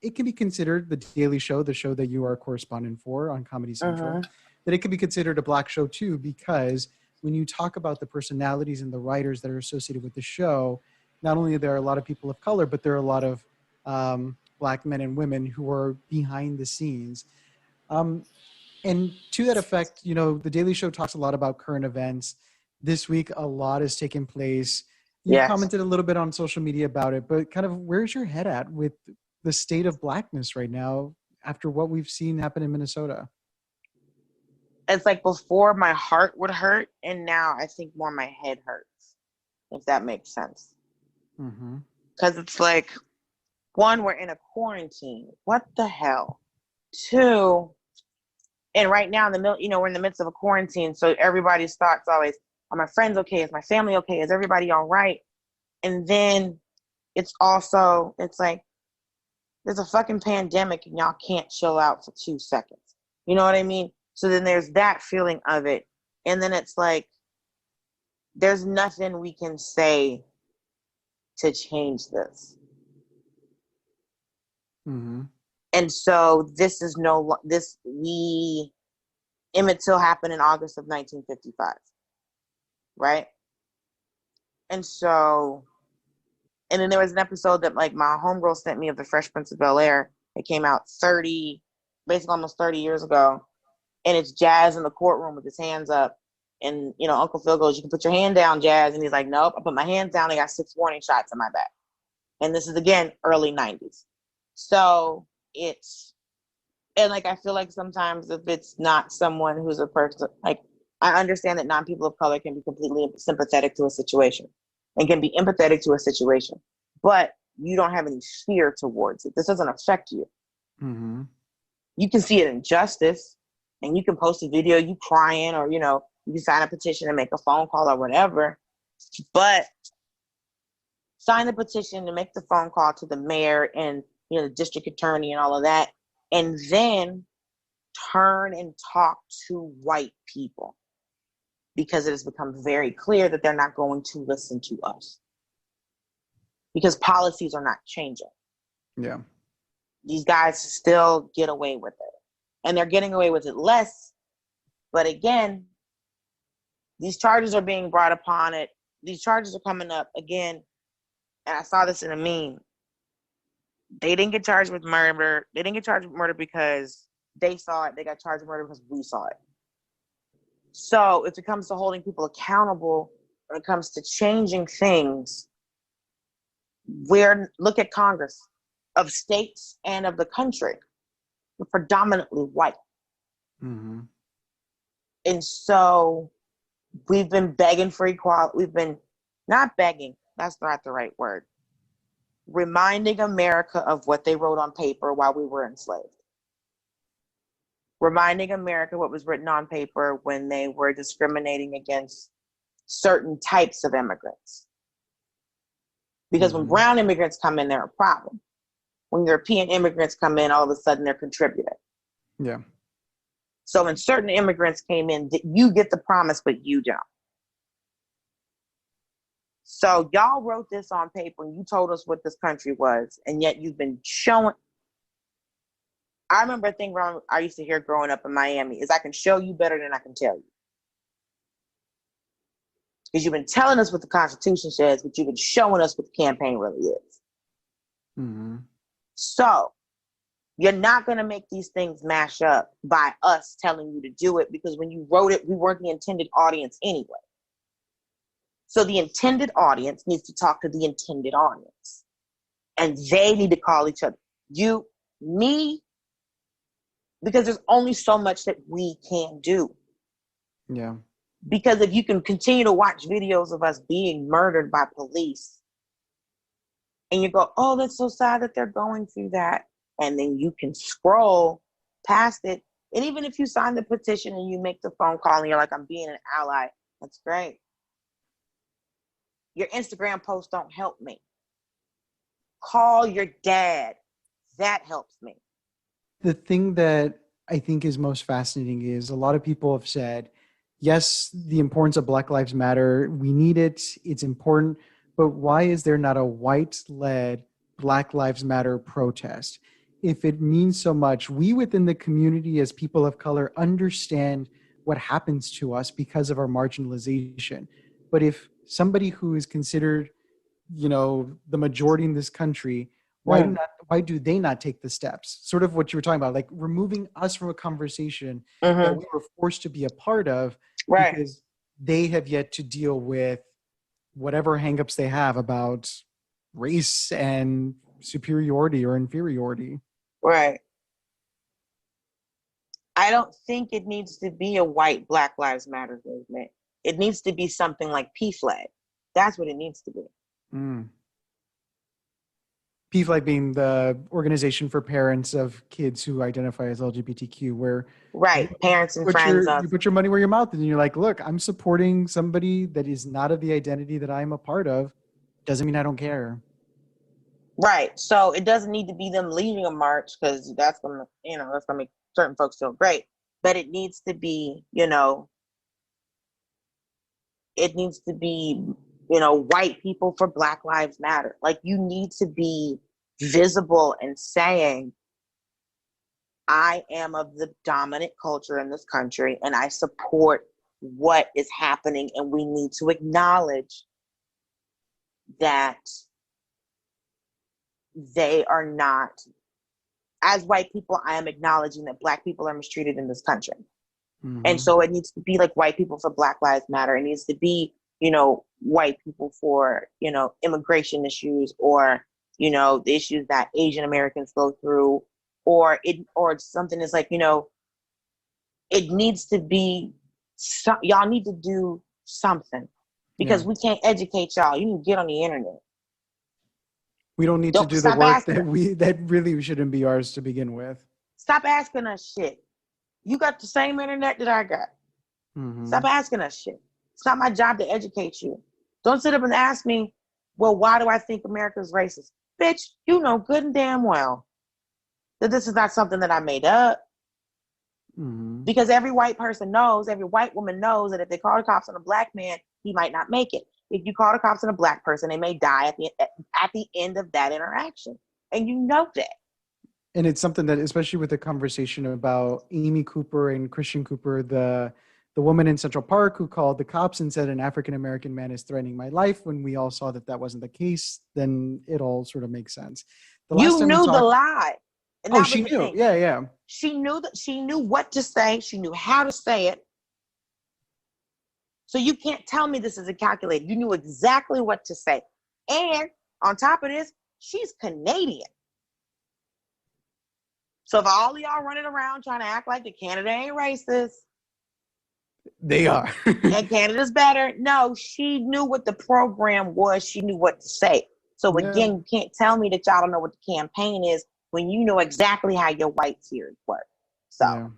it can be considered the Daily Show, the show that you are a correspondent for on Comedy Central, that it could be considered a black show too, because when you talk about the personalities and the writers that are associated with the show, not only are there a lot of people of color, but there are a lot of black men and women who are behind the scenes. And to that effect, you know, the Daily Show talks a lot about current events. This week, a lot has taken place. You've commented a little bit on social media about it, but kind of where's your head at with the state of blackness right now after what we've seen happen in Minnesota? It's like before my heart would hurt, and now I think more my head hurts, if that makes sense. Because it's like, one, we're in a quarantine. What the hell? Two, and right now in the middle, you know, we're in the midst of a quarantine, so everybody's thoughts always, are my friends okay? Is my family okay? Is everybody all right? And then it's also, it's like, there's a fucking pandemic and y'all can't chill out for 2 seconds. You know what I mean? So then there's that feeling of it. And then it's like, there's nothing we can say to change this. And so this is Emmett Till happened in August of 1955. Right? And so, and then there was an episode that like my homegirl sent me of The Fresh Prince of Bel-Air. It came out basically almost 30 years ago. And it's Jazz in the courtroom with his hands up. And, you know, Uncle Phil goes, you can put your hand down, Jazz. And he's like, nope, I put my hands down. I got 6 warning shots in my back. And this is, again, early 90s. So and like, I feel like sometimes if it's not someone who's a person, like, I understand that non-people of color can be completely sympathetic to a situation and can be empathetic to a situation, but you don't have any fear towards it. This doesn't affect you. You can see it in justice, and you can post a video, you crying, or, you know, you can sign a petition and make a phone call or whatever, but sign the petition and make the phone call to the mayor and, you know, the district attorney and all of that, and then turn and talk to white people, because it has become very clear that they're not going to listen to us because policies are not changing. Yeah. These guys still get away with it, and they're getting away with it less. But again, these charges are being brought upon it. These charges are coming up again. And I saw this in a meme. They didn't get charged with murder. They didn't get charged with murder because they saw it. They got charged with murder because we saw it. So if it comes to holding people accountable, when it comes to changing things, look at Congress of states and of the country. We're predominantly white. And so we've been begging for equality. We've been not begging. That's not the right word. Reminding America of what they wrote on paper while we were enslaved. Reminding America what was written on paper when they were discriminating against certain types of immigrants. Because when brown immigrants come in, they're a problem. When European immigrants come in, all of a sudden they're contributing. Yeah. So when certain immigrants came in, you get the promise, but you don't. So y'all wrote this on paper and you told us what this country was, and yet you've been showing. I remember a thing I used to hear growing up in Miami is I can show you better than I can tell you. Because you've been telling us what the Constitution says, but you've been showing us what the campaign really is. So you're not going to make these things mash up by us telling you to do it, because when you wrote it, we weren't the intended audience anyway. So the intended audience needs to talk to the intended audience. And they need to call each other. You, me, because there's only so much that we can do. Yeah. Because if you can continue to watch videos of us being murdered by police, and you go, oh, that's so sad that they're going through that. And then you can scroll past it. And even if you sign the petition and you make the phone call and you're like, I'm being an ally, that's great. Your Instagram posts don't help me. Call your dad. That helps me. The thing that I think is most fascinating is a lot of people have said, yes, the importance of Black Lives Matter, we need it, it's important, but why is there not a white-led Black Lives Matter protest? if it means so much, we within the community as people of color understand what happens to us because of our marginalization. But if somebody who is considered, the majority in this country, why do they not take the steps? Sort of what you were talking about, like removing us from a conversation that we were forced to be a part of, Right. because they have yet to deal with whatever hangups they have about race and superiority or inferiority. Right. I don't think it needs to be a white Black Lives Matter movement. It needs to be something like PFLAG. That's what it needs to be. PFLAG being the organization for parents of kids who identify as LGBTQ, where parents and friends you put your money where your mouth is, and you're like, look, I'm supporting somebody that is not of the identity that I'm a part of. Doesn't mean I don't care. Right. So it doesn't need to be them leading a march, because that's gonna make certain folks feel great. But it needs to be, white people for Black Lives Matter. Like, you need to be visible and saying, I am of the dominant culture in this country and I support what is happening, and we need to acknowledge that they are not, as white people, I am acknowledging that Black people are mistreated in this country. And so it needs to be like white people for Black Lives Matter. It needs to be, white people for, immigration issues, or, the issues that Asian Americans go through, or something that's like, it needs to be, y'all need to do something, because we can't educate y'all. You can get on the internet. We don't need to do the work that really shouldn't be ours to begin with. Stop asking us shit. You got the same internet that I got. Stop asking us shit. It's not my job to educate you. Don't sit up and ask me, well, why do I think America's racist? Bitch, you know good and damn well that this is not something that I made up. Because every white person knows, every white woman knows that if they call the cops on a Black man, he might not make it. If you call the cops on a Black person, they may die at the end of that interaction. And you know that. And it's something that, especially with the conversation about Amy Cooper and Christian Cooper, the woman in Central Park who called the cops and said an African-American man is threatening my life, when we all saw that wasn't the case, then it all sort of makes sense. You knew the lie. And she knew. Thing. Yeah. She knew what to say. She knew how to say it. So you can't tell me this isn't calculated. You knew exactly what to say. And on top of this, she's Canadian. So if all of y'all running around trying to act like the Canada ain't racist, they are. And Canada's better. No, she knew what the program was. She knew what to say. So again, you can't tell me that y'all don't know what the campaign is when you know exactly how your white tears work. So